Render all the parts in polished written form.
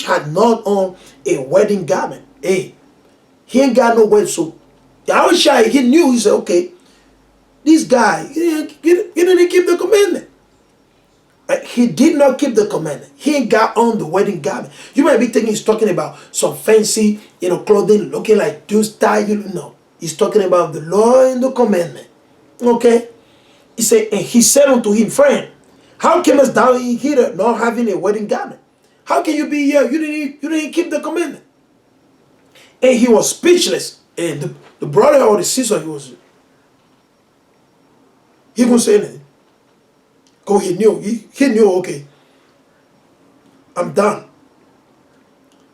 Yahawashi had not on a wedding garment. Hey, he ain't got no wedding. So Yahawashi, he knew, he said, okay, this guy, he didn't keep the commandment. Right? He did not keep the commandment. He ain't got on the wedding garment. You might be thinking he's talking about some fancy, clothing looking like this style. No, he's talking about the law and the commandment. Okay? He said unto him, friend, how camest thou in here not having a wedding garment? How can you be here? You didn't keep the commandment. And he was speechless. And the brother or the sister, he couldn't say anything. Because he knew, okay, I'm done.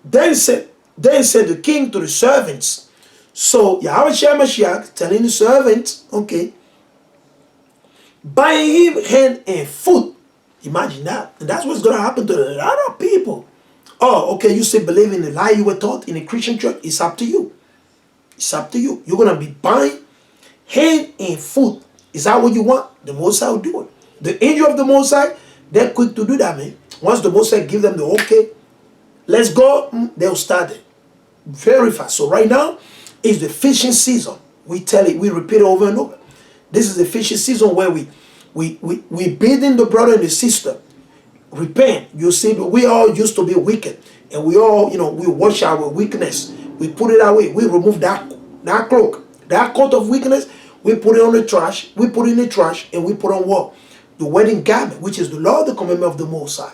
Then said the king to the servants. So Yahawashi Mashiach telling the servants, okay, bind him hand and foot. Imagine that. And that's what's going to happen to a lot of people. Oh, okay, you say believe in the lie you were taught in a Christian church. It's up to you. It's up to you. You're going to be bind hand and foot. Is that what you want? The Most High will do it. The angel of the Most High, they're quick to do that, man. Once the Most High give them the okay, let's go, they'll start it very fast. So right now is the fishing season. We tell it, we repeat it over and over. This is the fishing season where we bidding the brother and the sister repent. You see, we all used to be wicked, and we all, we wash our weakness. We put it away. We remove that cloak, that coat of weakness. We put it on the trash. We put it in the trash, and we put on what? The wedding garment, which is the law, the commandment of the Most High.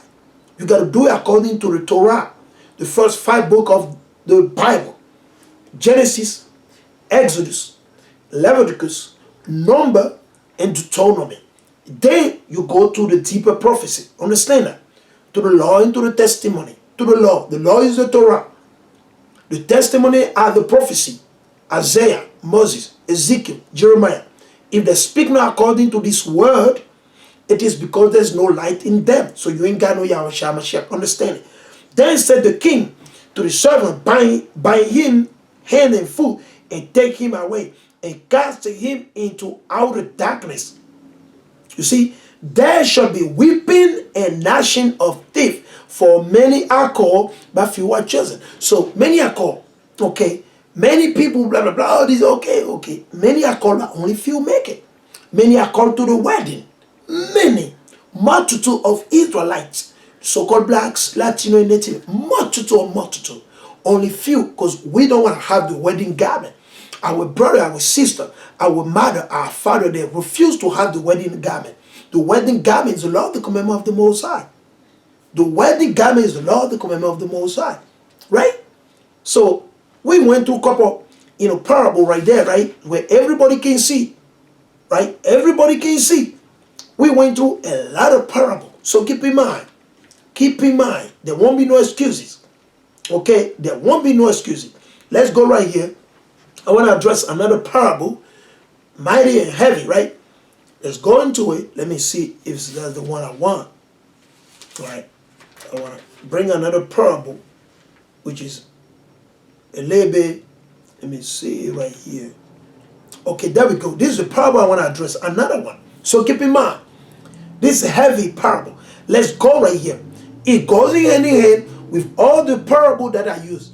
You got to do it according to the Torah, the first 5 books of the Bible: Genesis, Exodus, Leviticus, Number, and Deuteronomy. Then you go to the deeper prophecy. Understand that? To the law and to the testimony. To the law. The law is the Torah. The testimony are the prophecy. Isaiah, Moses, Ezekiel, Jeremiah. If they speak not according to this word, it is because there's no light in them. So you ain't got no Yahawashi Mashiach. Understand it? Then said the king to the servant, bind him hand and foot, and take him away, and cast him into outer darkness. You see, there shall be weeping and gnashing of teeth, for many are called, but few are chosen. So many are called, okay? Many people, blah, blah, blah, oh, this, okay. Many are called, but only few make it. Many are called to the wedding. Many, multitude of Israelites, so-called blacks, Latino, and Native, multitude. Only few, because we don't want to have the wedding garment. Our brother, our sister, our mother, our father, they refuse to have the wedding garment. The wedding garment is the law, the commandment of the Most High. The wedding garment is the law, the commandment of the Most High. Right? So, we went through a couple, parable right there, right? Where everybody can see. Right? Everybody can see. We went through a lot of parable. So keep in mind. Keep in mind. There won't be no excuses. Okay? There won't be no excuses. Let's go right here. I want to address another parable. Mighty and heavy, right? Let's go into it. Let me see if that's the one I want. All right. I want to bring another parable, which is a little bit. Let me see right here. Okay, there we go. This is the parable I want to address. Another one. So keep in mind. This is a heavy parable. Let's go right here. It goes hand in hand with all the parable that I use.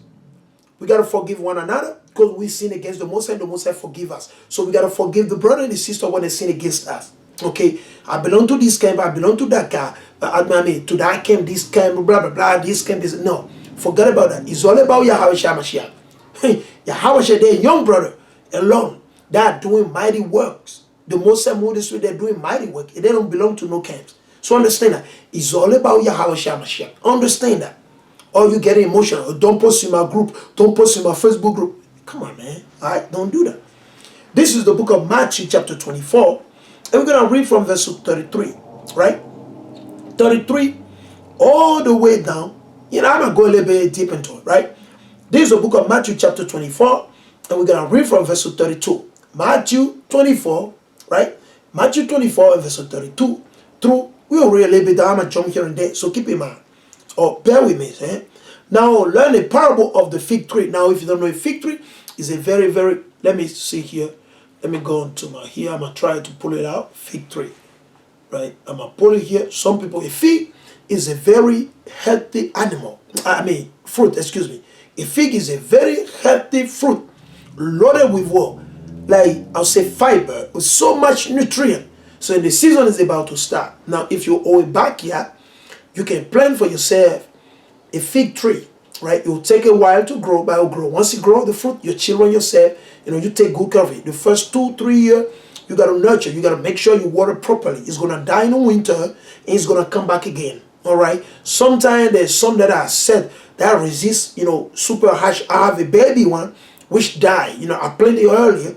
We got to forgive one another because we sin against the Most High. The Most High forgive us. So we got to forgive the brother and the sister when they sin against us. Okay, I belong to this camp. I belong to that guy. I mean, to that camp, this camp, blah, blah, blah, this camp, this. No, forget about that. It's all about Yahawashi Mashiach. Yahawashi, their young brother alone, they are doing mighty works. The Most High moved this way, they're doing mighty work. They don't belong to no camps. So understand that. It's all about Yahawashi Mashiach. Understand that. Or you get emotional. Don't post in my group. Don't post in my Facebook group. Come on, man. All right, don't do that. This is the book of Matthew chapter 24. And we're going to read from verse 33. Right? 33 all the way down. I'm going to go a little bit deep into it. Right? This is the book of Matthew chapter 24. And we're going to read from verse 32. Matthew 24. Right? Matthew 24 and verse 32 through. We'll read a little bit down. I'm going to jump here and there. So keep in mind. Or bear with me. Now learn a parable of the fig tree. Now if you don't know, a fig tree is a very, very, let me see here. Let me go into my here. I'm going to try to pull it out. Fig tree. Right? I'm going to pull it here. Some people, a fig is a very healthy animal. I mean, fruit, excuse me. A fig is a very healthy fruit, loaded with what? Like, I'll say fiber, with so much nutrient. So the season is about to start. Now, if you own a backyard, you can plant for yourself a fig tree, right? It will take a while to grow, but it will grow. Once it grows, the fruit, your children, yourself, you take good care of it. The first 2-3 years, you got to nurture. You got to make sure you water properly. It's going to die in the winter, and it's going to come back again, all right? Sometimes there's some that are set that resist, super harsh. I have a baby one, which died. I planted it earlier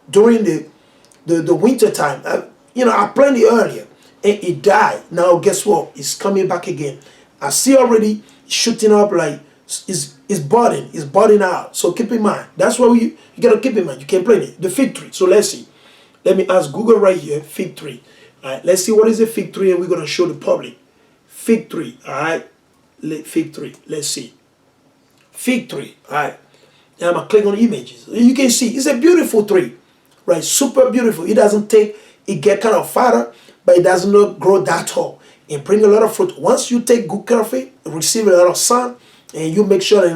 during the winter time. I planted it earlier, and it died. Now, guess what? It's coming back again. I see already shooting up, like it's budding out. So keep in mind. That's why you gotta keep in mind. You can plant it. The fig tree. So let's see. Let me ask Google right here. Fig tree. All right. Let's see what is a fig tree, and we're gonna show the public. Fig tree. All right. Fig tree. Let's see. Fig tree. All right. And I'm gonna click on images. You can see it's a beautiful tree, right? Super beautiful. It doesn't take. It get kind of fatter, but it does not grow that tall and bring a lot of fruit. Once you take good care of it, receive a lot of sun, and you make sure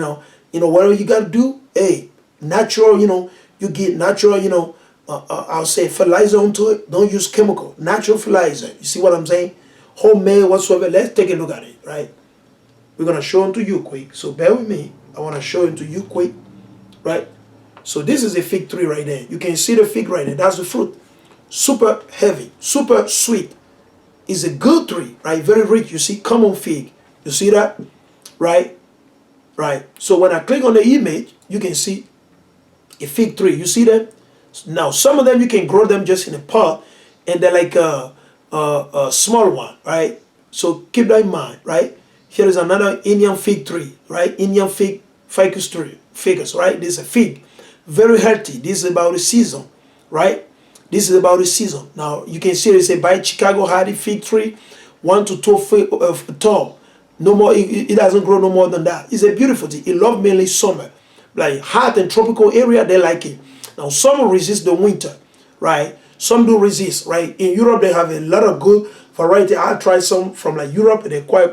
whatever you gotta do, hey, natural, you get natural, I'll say fertilizer onto it. Don't use chemical, natural fertilizer. You see what I'm saying? Homemade whatsoever. Let's take a look at it, right? We're gonna show it to you quick. So bear with me. I wanna show it to you quick, right? So this is a fig tree right there. You can see the fig right there. That's the fruit. Super heavy, super sweet. It's a good tree, right? Very rich. You see, common fig. You see that? Right? Right. So when I click on the image, you can see a fig tree. You see them? Now, some of them you can grow them just in a pot, and they're like a small one, right? So keep that in mind, right? Here is another Indian fig tree, right? Indian ficus tree, right? This is a fig. Very healthy. This is about the season, right? This is about the season. Now, you can see it's a by Chicago hardy fig tree, 1 to 2 feet tall. No more, it doesn't grow no more than that. It's a beautiful thing. It loves mainly summer. Like hot and tropical area, they like it. Now, some resist the winter, right? Some do resist, right? In Europe, they have a lot of good variety. I tried some from like Europe, and they're quite,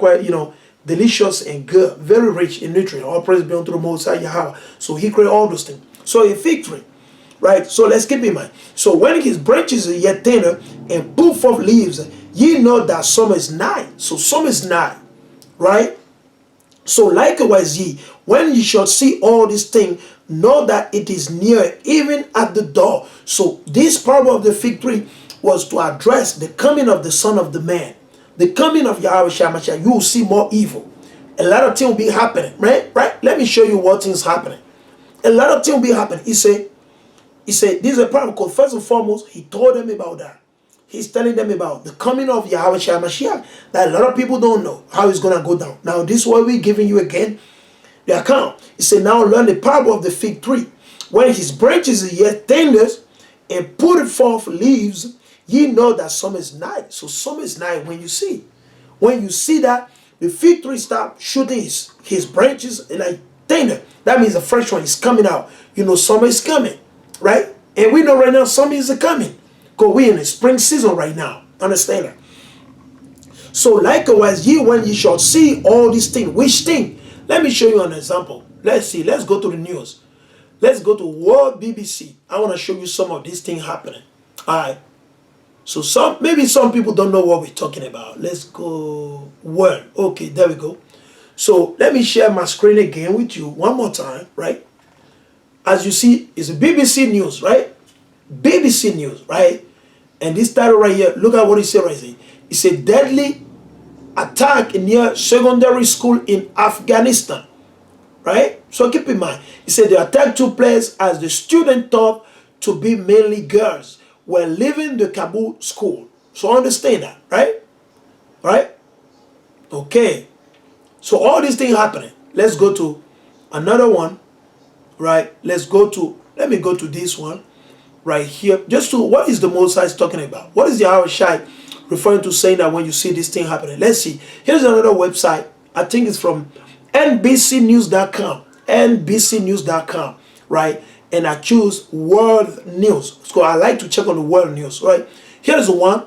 delicious and good. Very rich in nutrients. All praise be unto the Most High YAHAWAH. So he created all those things. So a fig tree. Right, so let's keep in mind. So when his branches are yet tender and put forth leaves, ye know that summer is nigh. So summer is nigh, right? So likewise ye, when ye shall see all these things, know that it is near, even at the door. So this parable of the fig tree was to address the coming of the Son of the Man, the coming of Yahawashi. You will see more evil. A lot of things will be happening, right? Let me show you what things happening. A lot of things will be happening. He said, this is a problem, because first and foremost, he told them about that. He's telling them about the coming of Yahawashi Mashiach, that a lot of people don't know how it's going to go down. Now, this is what we're giving you again, the account. He said, now learn the parable of the fig tree. When his branches are yet tender and put forth leaves, ye know that summer is nigh. So summer is nigh when you see. When you see that, the fig tree start shooting his branches like tender. That means the fresh one is coming out. Summer is coming. Right? And we know right now summer is coming, because we're in the spring season right now. Understand that? So likewise, ye when ye shall see all these things. Which thing? Let me show you an example. Let's see. Let's go to the news. Let's go to World BBC. I want to show you some of these things happening. All right. So maybe some people don't know what we're talking about. Let's go World. Okay, there we go. So let me share my screen again with you one more time, right? As you see, it's a BBC News, right? BBC News, right? And this title right here, look at what it says right here. It's a deadly attack near secondary school in Afghanistan, right? So keep in mind, it said the attack took place as the student thought to be mainly girls were leaving the Kabul school. So understand that, right? Right? Okay. So all these things happening. Let's go to another one. Right, let me go to this one right here. Just to, what is the Most High talking about? What is the Yahawashi referring to, saying that when you see this thing happening? Let's see. Here's another website. I think it's from NBCnews.com. NBCnews.com, right? And I choose World News. So I like to check on the World News, right? Here's one.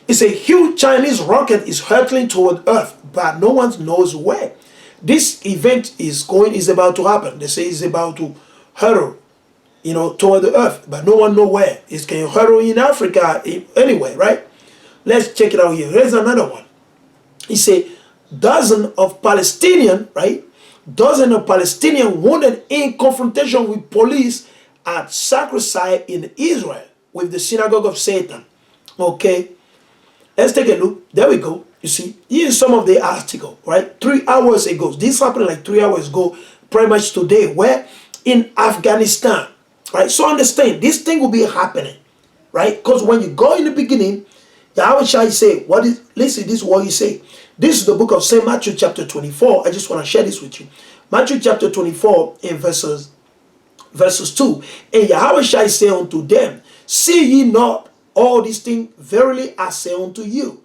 It's a huge Chinese rocket is hurtling toward Earth, but no one knows where. This event is about to happen. They say it's about to hurtle, toward the Earth, but no one know where. It's going to hurtle in Africa anyway, right? Let's check it out here. Here's another one. He say, dozen of Palestinian, right? Dozen of Palestinian wounded in confrontation with police at sacrifice in Israel with the synagogue of Satan. Okay, let's take a look. There we go. You see, here's some of the article, right? 3 hours ago. This happened like 3 hours ago, pretty much today, where in Afghanistan, right? So understand, this thing will be happening, right? Because when you go in the beginning, Yahawashi say, listen, this is what he say. This is the book of St. Matthew chapter 24. I just want to share this with you. Matthew chapter 24 in verses 2. And Yahawashi say unto them, see ye not all these things? Verily I say unto you,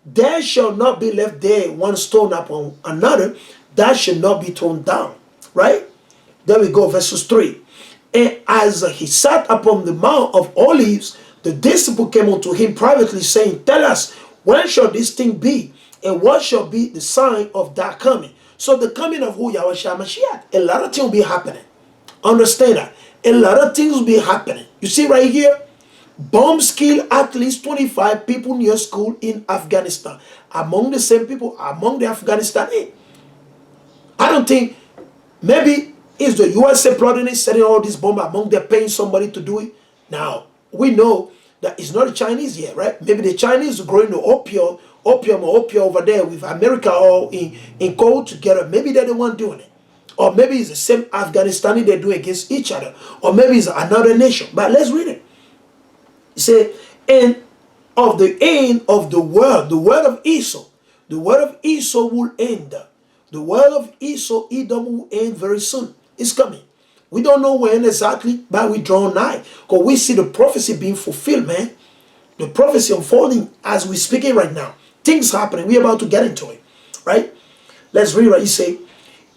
there shall not be left there one stone upon another that shall not be thrown down. Right? There we go, verses 3. And as he sat upon the Mount of Olives, the disciple came unto him privately, saying, tell us, when shall this thing be? And what shall be the sign of that coming? So the coming of who? Yahawashi Mashiach. A lot of things will be happening. Understand that. A lot of things will be happening. You see right here, bombs kill at least 25 people near school in Afghanistan. Among the same people, among the Afghanistan. I don't think, maybe is the USA plotting it, setting all this bomb among them, paying somebody to do it? Now, we know that it's not the Chinese yet, right? Maybe the Chinese are growing the opium over there with America all in cold together. Maybe they're the one doing it. Or maybe it's the same Afghanistani they do against each other. Or maybe it's another nation. But let's read it. It said, and of the end of the word of Esau. The word of Esau will end. The word of Esau, Edom, will end very soon. It's coming. We don't know when exactly, but we draw nigh. Because we see the prophecy being fulfilled, man. The prophecy unfolding as we're speaking right now. Things happening. We're about to get into it. Right? Let's read what he say.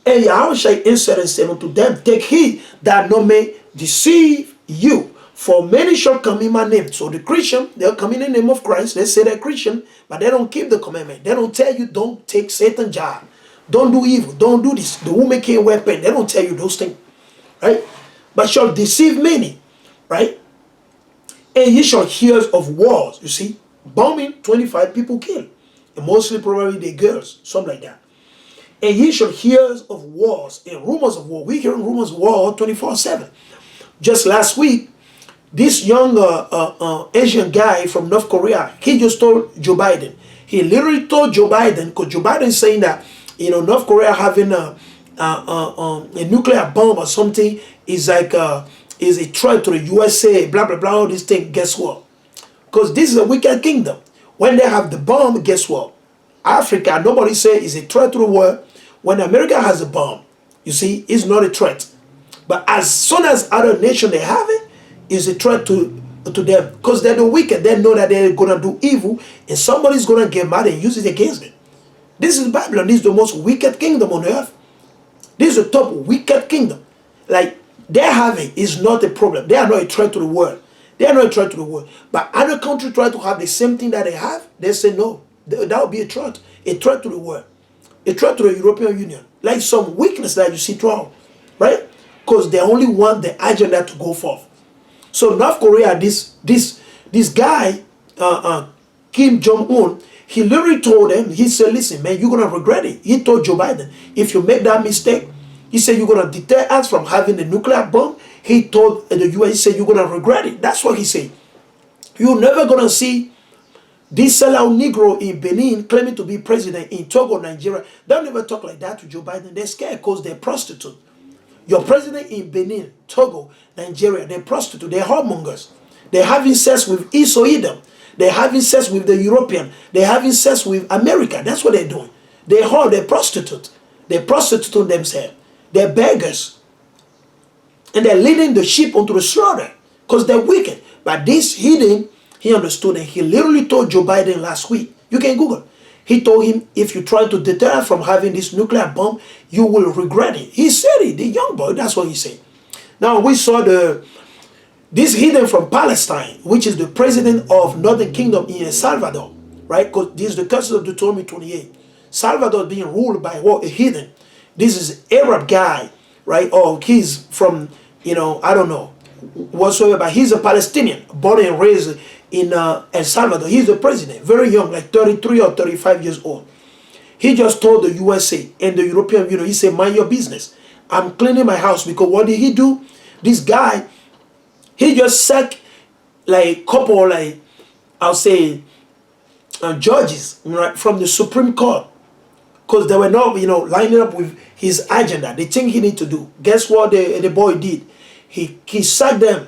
And Yahawashi answered and said unto them, take heed that no man deceive you. For many shall come in my name. So the Christian, they'll come in the name of Christ. They say they're Christian, but they don't keep the commandment. They don't tell you, don't take Satan's job. Don't do evil. Don't do this. The woman can't wear pen. They don't tell you those things. Right? But shall deceive many. Right? And ye shall hear of wars. You see? Bombing, 25 people killed. And mostly probably the girls. Something like that. And ye shall hear of wars and rumors of war. We hear rumors of war 24/7. Just last week, this young Asian guy from North Korea, he just told Joe Biden. He literally told Joe Biden, because Joe Biden is saying that, North Korea having a nuclear bomb or something is like is a threat to the USA, blah, blah, blah, all these things. Guess what? Because this is a wicked kingdom. When they have the bomb, guess what? Africa, nobody say is a threat to the world. When America has a bomb, you see, it's not a threat. But as soon as other nations they have it, it's a threat to them. Because they're the wicked. They know that they're going to do evil, and somebody's going to get mad and use it against them. This is Babylon. This is the most wicked kingdom on earth. This is the top wicked kingdom. Like, their having is not a problem. They are not a threat to the world. They are not a threat to the world. But other countries try to have the same thing that they have. They say no. That would be a threat to the world. A threat to the European Union. Like some weakness that you see throughout. Right? Because they only want the agenda to go forth. So North Korea, this guy, Kim Jong-un, he literally told them, he said, listen, man, you're going to regret it. He told Joe Biden, if you make that mistake, he said, you're going to deter us from having a nuclear bomb. He told the US, he said, you're going to regret it. That's what he said. You're never going to see this sellout Negro in Benin claiming to be president in Togo, Nigeria. They'll never talk like that to Joe Biden. They're scared because they're prostitutes. Your president in Benin, Togo, Nigeria, they're prostitutes, they're whoremongers. They're having sex with Esau Edom. They're having sex with the European. They're having sex with America. That's what they're doing. They're prostitutes. They're prostituting themselves. They're beggars. And they're leading the sheep onto the slaughter because they're wicked. But this hidden, he understood, and he literally told Joe Biden last week. You can Google. He told him, if you try to deter us from having this nuclear bomb, you will regret it. He said it, the young boy, that's what he said. Now, we saw the This hidden from Palestine, which is the president of Northern Kingdom in El Salvador, right? Because this is the curse of Deuteronomy 28. Salvador being ruled by what? A heathen. This is Arab guy, right? Or he's from, I don't know, whatsoever, but he's a Palestinian, born and raised in El Salvador. He's the president, very young, like 33 or 35 years old. He just told the USA and the European Union, he said, mind your business. I'm cleaning my house. Because what did he do? This guy, he just sacked like a couple, like, I'll say, judges, right, from the Supreme Court. Because they were not, lining up with his agenda, the thing he need to do. Guess what the boy did? He sacked them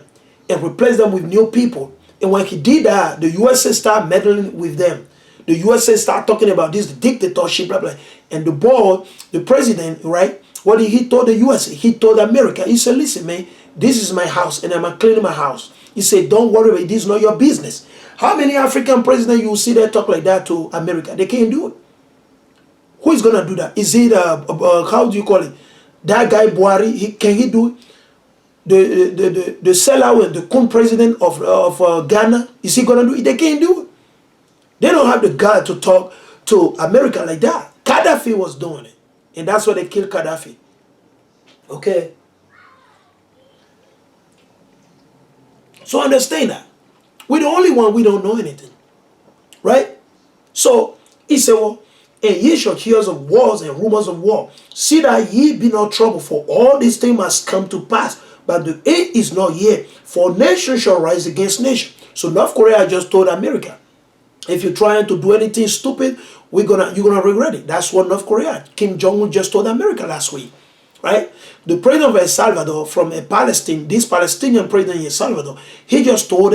and replaced them with new people. And when he did that, the USA started meddling with them. The USA started talking about this dictatorship, blah, blah. And the boy, the president, right, what did he told the USA? He told America, he said, listen, man, this is my house and I'm cleaning my house. He said, don't worry about it, this is not your business. How many African presidents you will see that talk like that to America? They can't do it. Who is going to do that? Is it, how do you call it? That guy, Buhari, can he do it? The sellout, the current president of Ghana, is he going to do it? They can't do it. They don't have the guts to talk to America like that. Gaddafi was doing it. And that's why they killed Gaddafi. Okay? So understand that. We're the only one, we don't know anything. Right? So, he said, well, and ye shall hear of wars and rumors of war. See that ye be not troubled, for all these things must come to pass. But the end is not yet. For nation shall rise against nation. So North Korea just told America, if you're trying to do anything stupid, you're gonna regret it. That's what North Korea, Kim Jong-un just told America last week. Right? The president of El Salvador from Palestine, this Palestinian president in El Salvador, he just told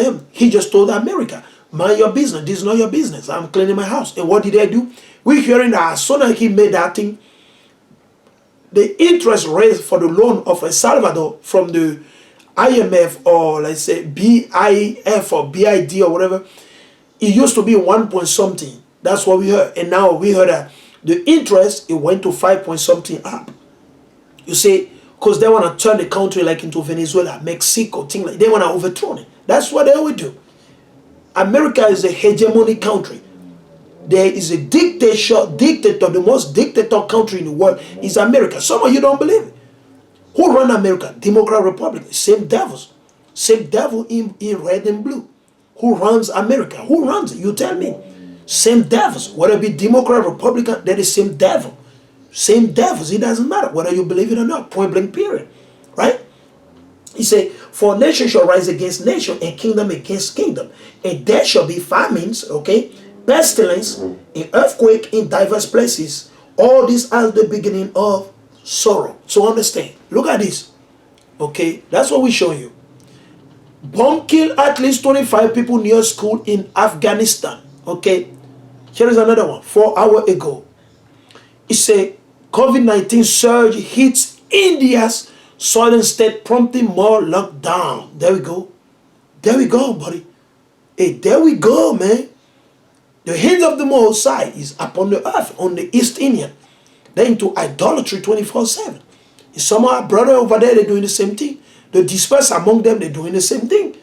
America, mind your business. This is not your business. I'm cleaning my house. And what did they do? We're hearing that as soon as he made that thing, the interest rate for the loan of El Salvador from the IMF, or let's say BIF or BID or whatever, it used to be 1 point something. That's what we heard. And now we heard that the interest, it went to 5 point something up. You see, because they want to turn the country like into Venezuela, Mexico, things like they want to overthrow it. That's what they will do. America is a hegemonic country. There is a dictator, the most dictator country in the world is America. Some of you don't believe it. Who run America? Democrat, Republican. Same devils. Same devil in red and blue. Who runs America? Who runs it? You tell me. Same devils. Whether it be Democrat, Republican, they're the same devil. Same devils. It doesn't matter whether you believe it or not. Point blank period. Right? He said, for nation shall rise against nation and kingdom against kingdom. And there shall be famines, okay? Pestilence and earthquake in diverse places. All this as the beginning of sorrow. So understand. Look at this. Okay? That's what we show you. Bomb killed at least 25 people near school in Afghanistan. Okay? Here is another one. 4 hours ago. It said, COVID-19 surge hits India's southern state, prompting more lockdown. There we go. There we go, buddy. Hey, there we go, man. The hand of the Most High is upon the earth, on the East Indian. They're into idolatry 24/7. Some of our brothers over there, they're doing the same thing. The dispersed among them, they're doing the same thing.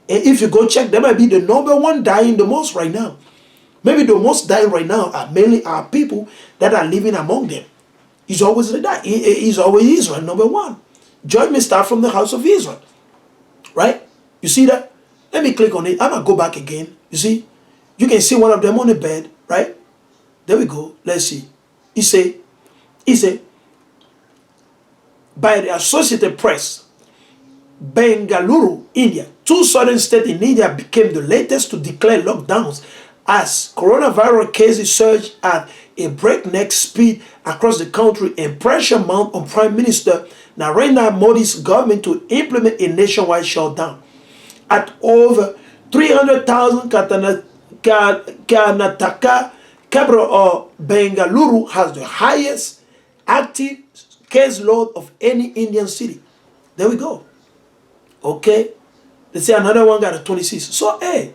And if you go check, they might be the number one dying the most right now. Maybe the most dying right now are mainly our people that are living among them. It's always like that. It's always Israel, number one. Judgment start from the house of Israel. Right? You see that? Let me click on it. I'm going to go back again. You see? You can see one of them on the bed. Right? There we go. Let's see. He said, by the Associated Press, Bengaluru, India, 2 southern states in India became the latest to declare lockdowns as coronavirus cases surged at a breakneck speed across the country and pressure mount on Prime Minister Narendra Modi's government to implement a nationwide shutdown. At over 300,000, Karnataka, capital of Bengaluru, has the highest active case load of any Indian city. There we go. Okay. Let's say another one got a 26. So, hey,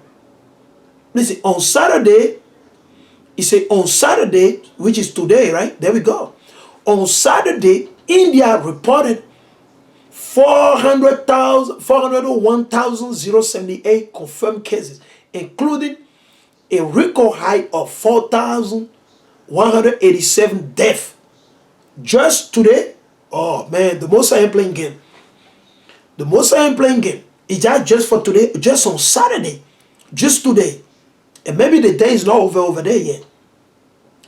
listen, on Saturday, he said on Saturday, which is today, right? There we go. On Saturday, India reported 401,078 confirmed cases, including a record high of 4,187 deaths. Just today, oh man, the most I am playing game. The most I am playing game is that just for today, just on Saturday, just today. And maybe the day is not over there yet.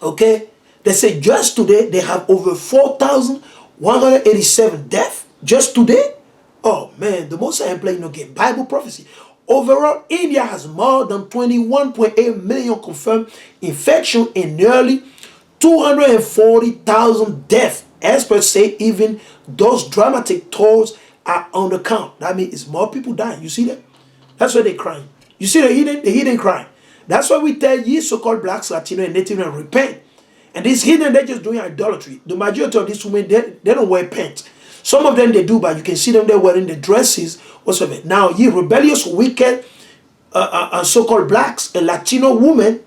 Okay? They say just today they have over 4,187 deaths. Just today? Oh man, the most I am playing no game. Bible prophecy. Overall, India has more than 21.8 million confirmed infection and nearly 240,000 deaths. Experts say even those dramatic tolls are on the count. That means it's more people dying. You see that? That's why they're crying. You see the hidden crying. That's why we tell ye so-called blacks, Latino, and Native and repent. And these hidden, they're just doing idolatry. The majority of these women, they don't wear pants. Some of them they do, but you can see them there wearing the dresses, whatsoever. Now, ye rebellious, wicked, so-called blacks and Latino women,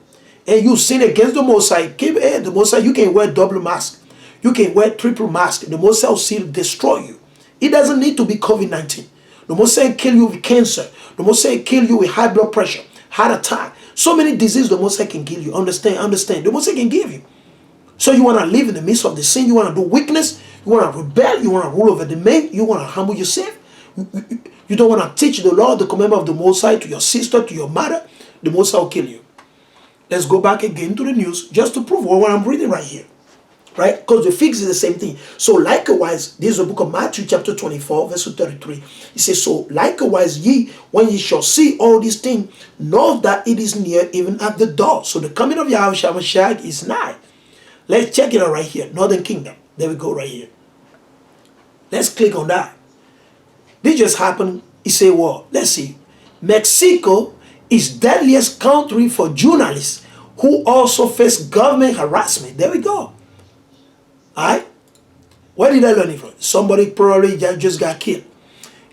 and you sin against the Most High, the Most High, you can wear double mask. You can wear triple mask. The Most High will still destroy you. It doesn't need to be COVID-19. The Most High kill you with cancer. The Most High kill you with high blood pressure, heart attack. So many diseases the Most High can kill you. Understand. The Most High can give you. So you want to live in the midst of the sin. You want to do weakness. You want to rebel. You want to rule over the man. You want to humble yourself. You don't want to teach the law, the commandment of the Most High to your sister, to your mother. The Most High will kill you. Let's go back again to the news just to prove what I'm reading right here. Right? Because the fix is the same thing. So likewise, this is the book of Matthew chapter 24, verse 33. It says, so likewise ye, when ye shall see all these things, know that it is near, even at the door. So the coming of Yahawashi is nigh. Let's check it out right here. Northern Kingdom. There we go right here. Let's click on that. This just happened. He said, well, let's see. Mexico is deadliest country for journalists who also face government harassment. There we go. Alright? Where did I learn it from? Somebody probably just got killed.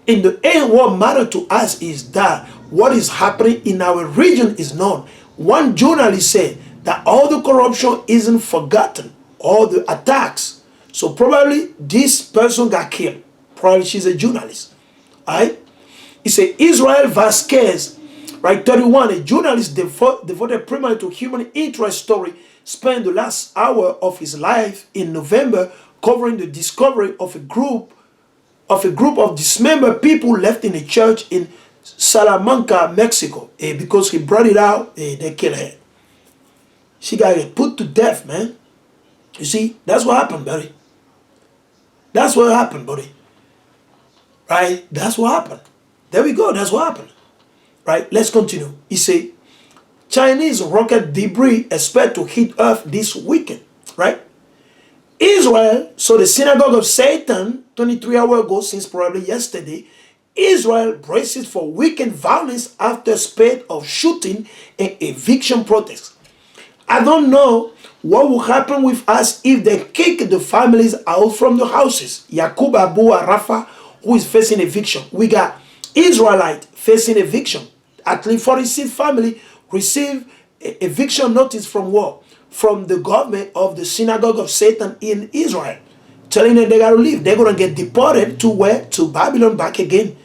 In the end, what matters to us is that what is happening in our region is known. One journalist said that all the corruption isn't forgotten, all the attacks. So probably this person got killed. Probably she's a journalist. Alright? He said Israel Vasquez, right, 31, a journalist devoted primarily to human interest story, spent the last hour of his life in November covering the discovery of a group of dismembered people left in a church in Salamanca, Mexico. Because he brought it out, they killed her. She got put to death, man. You see, that's what happened, buddy. That's what happened, buddy. Right? That's what happened. There we go. That's what happened. Right? Let's continue. He said, Chinese rocket debris expect to hit Earth this weekend. Right? Israel, so the synagogue of Satan, 23 hours ago, since probably yesterday, Israel braces for weekend violence after a spate of shooting and eviction protests. I don't know what will happen with us if they kick the families out from the houses. Yaqub Abu Arafa, who is facing eviction. We got Israelite facing eviction. At least 46 family receive eviction notice from what? From the government of the synagogue of Satan in Israel. Telling them they got to leave. They're going to get deported to where? To Babylon back again.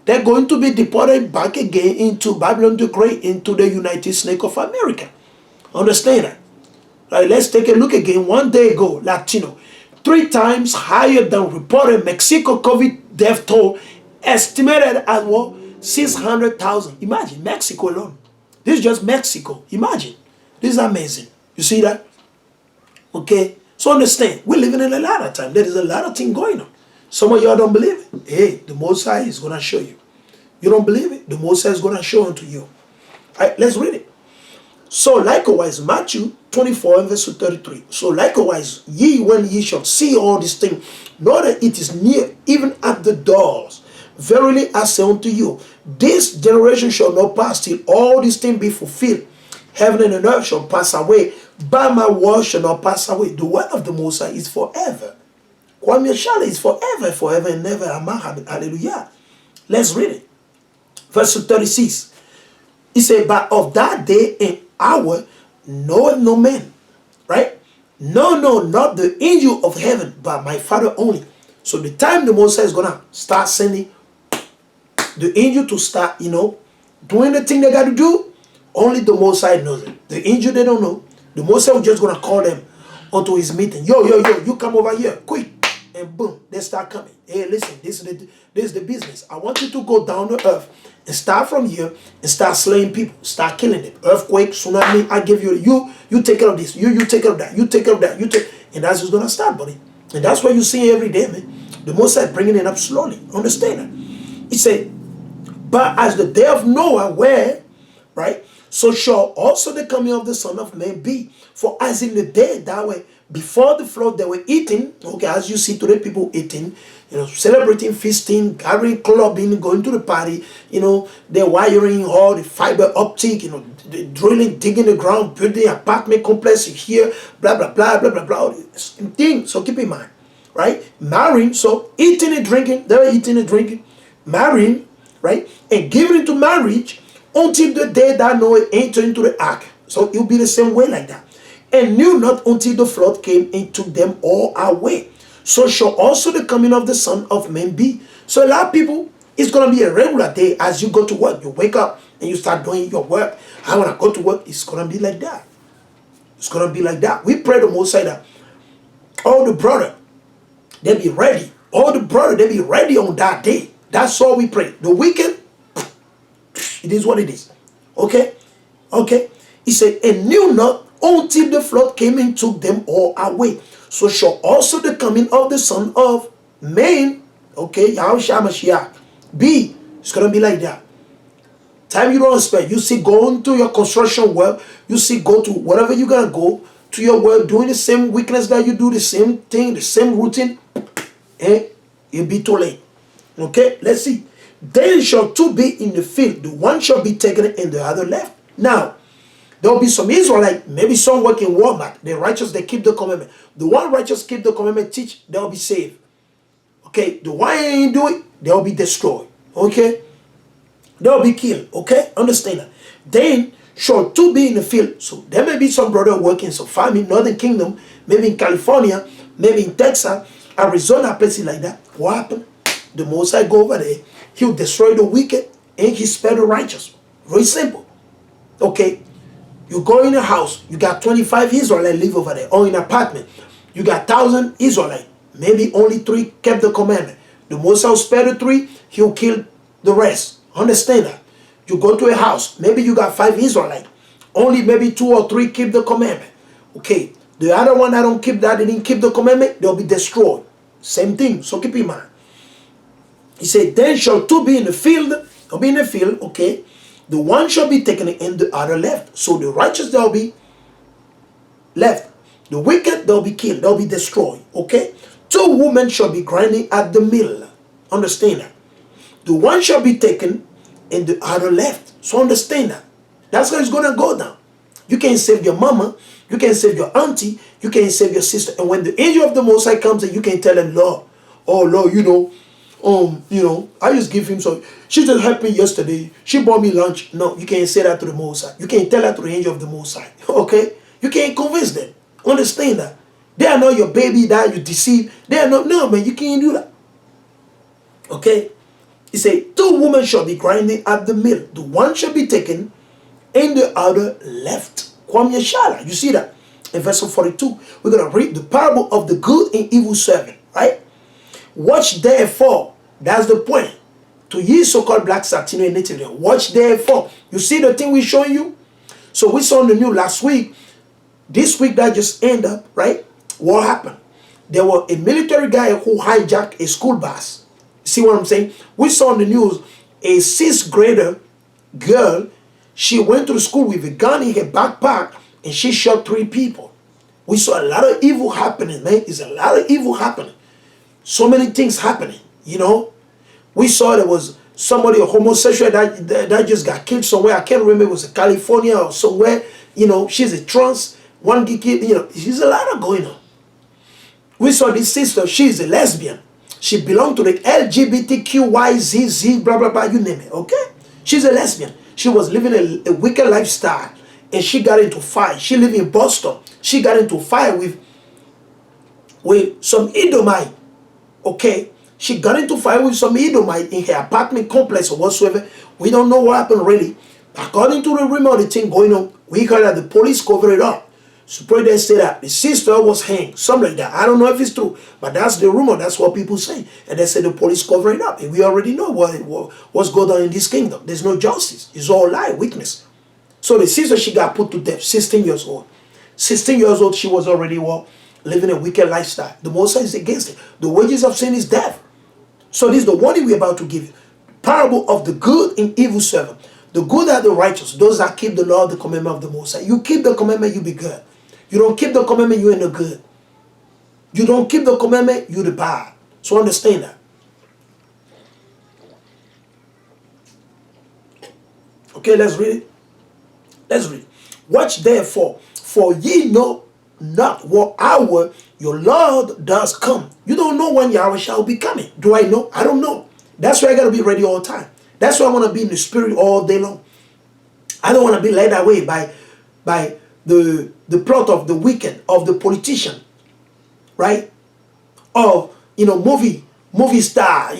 They're going to be deported back again into Babylon the Great, into the United States of America. Understand that? Right, let's take a look again. One day ago, Latino, 3 times higher than reported Mexico COVID death toll, estimated at what? 600,000. Imagine, Mexico alone. This is just Mexico. Imagine. This is amazing. You see that? Okay? So understand, we're living in a lot of time. There is a lot of things going on. Some of y'all don't believe it. Hey, the Most High is going to show you. You don't believe it? The Most High is going to show unto you. All right, let's read it. So likewise, Matthew 24 and verse 33. So likewise, ye, when ye shall see all these things, know that it is near, even at the doors. Verily I say unto you, this generation shall not pass till all these things be fulfilled. Heaven and earth shall pass away, but my word shall not pass away. The word of the Most High is forever. Kwame Shala is forever, forever and never. Hallelujah. Let's read it. Verse 36. He said, but of that day and hour knoweth no man. Right? No, not the angel of heaven, but my Father only. So the time the Most High is gonna start sending the angel to start, doing the thing they got to do, only the Most High knows it. The angel, they don't know. The Most High was just gonna call them onto his meeting. Yo, you come over here, quick, and boom, they start coming. Hey, listen, this is the business. I want you to go down to earth and start from here and start slaying people, start killing them. Earthquake, tsunami. I give you take care of this. You take care of that. You take care of that. And that's what's gonna start, buddy. And that's what you see every day, man. The Most High bringing it up slowly. Understand that? He said, but as the day of Noah were, right, so shall also the coming of the Son of Man be. For as in the day that way, before the flood, they were eating, okay, as you see today, people eating, celebrating, feasting, gathering, clubbing, going to the party, they're wiring all the fiber optic, the drilling, digging the ground, building apartment complex here, blah, blah, blah, blah, blah, blah, thing. So keep in mind, right? Marrying, so eating and drinking, they were eating and drinking, marrying, right? And giving into marriage until the day that Noah entered into the ark. So it'll be the same way like that. And knew not until the flood came and took them all away. So shall also the coming of the Son of Man be. So a lot of people, it's going to be a regular day as you go to work. You wake up and you start doing your work. I want to go to work. It's going to be like that. It's going to be like that. We pray the Most High that all the brother, they be ready. All the brother, they be ready on that day. That's all we pray. The weekend, it is what it is. Okay? Okay? He said, and knew not until the flood came and took them all away. So shall also the coming of the Son of Man, okay, Yahawashi, be. It's going to be like that. Time you don't expect. You see going to your construction work. You see go to whatever you got to go to your work, doing the same weakness that you do, the same thing, the same routine, and you'll be too late. Okay, let's see. Then shall two be in the field. The one shall be taken and the other left. Now, there will be some Israelites, maybe some work in Walmart. The righteous, they keep the commandment. The one righteous keep the commandment, teach, they'll be saved. Okay, the one ain't do it, they'll be destroyed. Okay, they'll be killed. Okay, understand that. Then shall two be in the field. So there may be some brother working some farm in Northern Kingdom, maybe in California, maybe in Texas, Arizona, places like that. What happened? The Most High go over there, he'll destroy the wicked and he spare the righteous. Very simple. Okay. You go in a house, you got 25 Israelites live over there, or in an apartment. You got 1,000 Israelites. Maybe only 3 kept the commandment. The Most High will spare the 3, he'll kill the rest. Understand that? You go to a house, maybe you got 5 Israelites. Only maybe 2 or 3 keep the commandment. Okay, the other one that don't keep that, they didn't keep the commandment, they'll be destroyed. Same thing, so keep in mind. He said, then shall two be in the field, they'll be in the field, okay. The one shall be taken and the other left. So the righteous, they'll be left. The wicked, they'll be killed. They'll be destroyed. Okay? 2 women shall be grinding at the mill. Understand that. The one shall be taken and the other left. So understand that. That's how it's going to go down. You can't save your mama. You can't save your auntie. You can't save your sister. And when the angel of the Most High comes in, you can tell him, Lord, oh Lord, I just give him some. She just helped me yesterday. She bought me lunch. No, you can't say that to the Most High. You can't tell that to the angel of the Most High. Okay? You can't convince them. Understand that. They are not your baby that you deceive. They are not. No, man, you can't do that. Okay? He said, 2 women shall be grinding at the mill. The one shall be taken and the other left. Kwam Yeshala. You see that? In verse 42, we're going to read the parable of the good and evil servant. Right? Watch therefore. That's the point. To ye so-called black Latino and native. Watch therefore. You see the thing we're showing you? So we saw in the news last week. This week that just ended up, right? What happened? There was a military guy who hijacked a school bus. See what I'm saying? We saw in the news a 6th grader girl. She went to the school with a gun in her backpack and she shot 3 people. We saw a lot of evil happening, man. It's a lot of evil happening. So many things happening, you know. We saw there was somebody, a homosexual that just got killed somewhere. I can't remember, it was in California or somewhere. You know, she's a trans, one kid, you know, there's a lot of going on. We saw this sister, she's a lesbian. She belonged to the LGBTQYZZ, blah, blah, blah, you name it, okay? She's a lesbian. She was living a wicked lifestyle and she got into fight. She lived in Boston. She got into fight with some Edomite. Okay, she got into fight with some Edomite in her apartment complex or whatsoever. We don't know what happened really. According to the rumor of the thing going on, we heard that the police covered it up. So they say that the sister was hanged, something like that. I don't know if it's true, but that's the rumor. That's what people say. And they say the police covered it up. And we already know what's going on in this kingdom. There's no justice. It's all lie, weakness. So the sister, she got put to death, 16 years old. 16 years old, she was already living a wicked lifestyle. The Most High is against it. The wages of sin is death. So this is the warning we're about to give you. Parable of the good and evil servant. The good are the righteous, those that keep the law, the commandment of the Most High. You keep the commandment, you be good. You don't keep the commandment, you ain't no good. You don't keep the commandment, you the bad. So understand that. Okay, let's read it. Let's read. Watch therefore, for ye know not what hour your Lord does come. You don't know when Yahweh shall be coming. Do I know? I don't know. That's why I got to be ready all the time. That's why I want to be in the spirit all day long. I don't want to be led away by the plot of the wicked, of the politician, right? Or, movie star,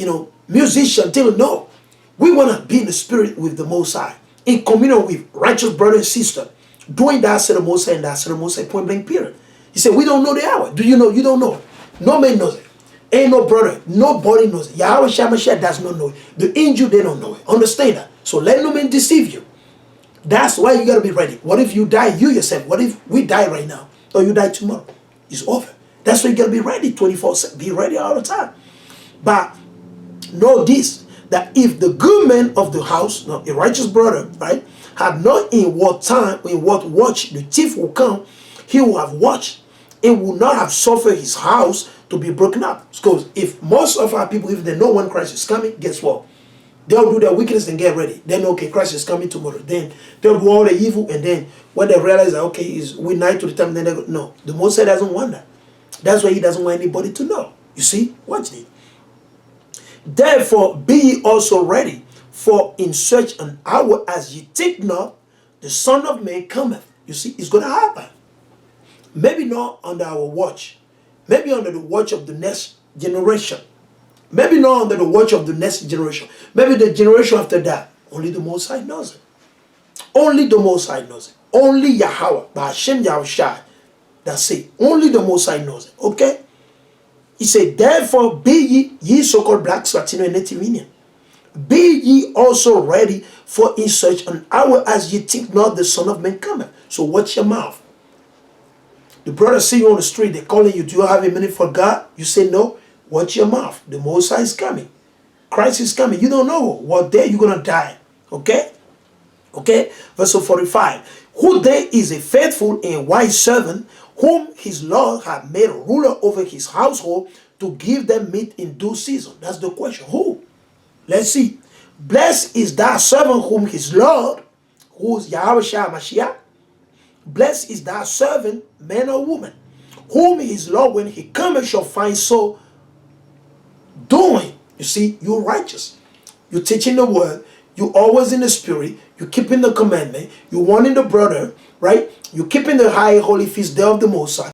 musician. No. We want to be in the spirit with the Most High, in communion with righteous brother and sister, doing that to the Most High and that to the Most High, point blank period. He said, we don't know the hour. Do you know? You don't know. No man knows it. Ain't no brother. Nobody knows it. Yahawashi does not know it. The angel, they don't know it. Understand that? So let no man deceive you. That's why you got to be ready. What if you die, you yourself? What if we die right now? Or you die tomorrow? It's over. That's why you got to be ready 24/7. Be ready all the time. But know this, that if the good man of the house, a righteous brother, right, had known in what time, in what watch the thief will come, he will have watched and will not have suffered his house to be broken up. Because if most of our people, if they know when Christ is coming, guess what? They'll do their wickedness and get ready. Then, okay, Christ is coming tomorrow. Then they'll do all the evil, and then when they realize that, okay, it's midnight to the time, then they go, no. The Most High doesn't want that. That's why he doesn't want anybody to know. You see? Watch it. Therefore, be ye also ready, for in such an hour as ye think not, the Son of Man cometh. You see, it's going to happen. Maybe not under our watch. Maybe under the watch of the next generation. Maybe not under the watch of the next generation. Maybe the generation after that. Only the Most High knows it. Only the Most High knows it. Only YAHAWAH, Baha Yahawashi. That's it. Only the Most High knows it. Okay? He said, therefore be ye so-called blacks, Latino, and Native Indian. Be ye also ready, for in such an hour as ye think not, the Son of Man cometh. So watch your mouth. The brothers see you on the street, they're calling you, do you have a minute for God? You say no. Watch your mouth. The Most High is coming. Christ is coming. You don't know what day you're going to die. Okay? Okay? Verse 45. Who there is a faithful and wise servant, whom his Lord hath made ruler over his household, to give them meat in due season? That's the question. Who? Let's see. Blessed is that servant whom his Lord, who is Yahawashi Mashiach, blessed is that servant, man or woman, whom his Lord, when he cometh, shall find so doing. You see, you're righteous. You're teaching the word. You're always in the spirit. You're keeping the commandment. You're warning the brother, right? You're keeping the high holy feast day of the Most High.